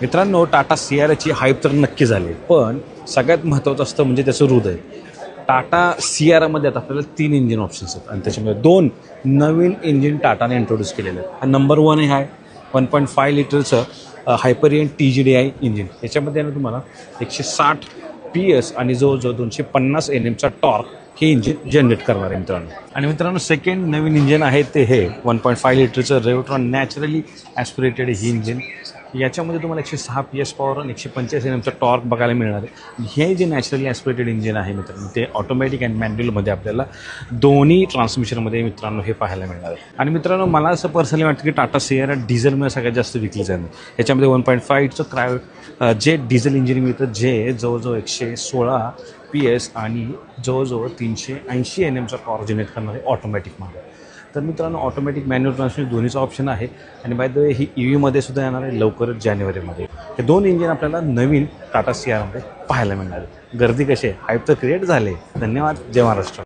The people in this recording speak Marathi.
मित्रांनो, टाटा सियाराची हाईप तर नक्की झाली, पण सगळ्यात महत्त्वाचं असतं म्हणजे त्याचं हृदय. टाटा सियारामध्ये आता आपल्याला 3 इंजिन ऑप्शन्स आहेत आणि त्याच्यामध्ये 2 नवीन इंजिन टाटाने इंट्रोड्यूस केलेले आहेत. हा नंबर 1 आहे 1.5 लिटरचं हायपरियन TGDI इंजिन. याच्यामध्ये ना तुम्हाला 160 PS आणि जवळजवळ 250 NMचा टॉर्क हे इंजिन जनरेट करणार आहे मित्रांनो. आणि मित्रांनो, सेकंड नवीन इंजिन आहे ते हे 1.5 लिटरचं रेव्होट्रॉन नॅचरली ॲस्पिरेटेड ही इंजिन. याच्यामध्ये तुम्हाला 106 PS पॉवर आणि 145 NMचा टॉर्क बघायला मिळणार आहे. हे जे नॅचरली ॲस्पिरेटेड इंजिन आहे मित्रांनो, ते ऑटोमॅटिक अँड मॅन्युअलमध्ये आपल्याला दोन्ही ट्रान्समिशनमध्ये मित्रांनो हे पाहायला मिळणार आहे. आणि मित्रांनो, मला असं पर्सनली वाटतं की टाटा सियारा डिझेलमध्ये सगळ्यात जास्त विकली जाणार. ह्याच्यामध्ये 1.5चं जे डिझेल इंजिन मिळतं, जे जवळजवळ 116 PS आणि जवळजवळ 380 NMचा पॉवर जनरेट करणार आहे ऑटोमॅटिकमध्ये. तर मित्रांनो, ऑटोमॅटिक मॅन्युअल ट्रान्समिशन दोन्हीचा ऑप्शन आहे. आणि बाय द वे ही EVमध्ये सुद्धा येणार आहे लवकरच जानेवारीमध्ये. हे 2 इंजिन आपल्याला नवीन टाटा सियारामध्ये पाहायला मिळणार आहे. गर्दी कशी आहे, हाईप तर क्रिएट झाले. धन्यवाद. जय महाराष्ट्र.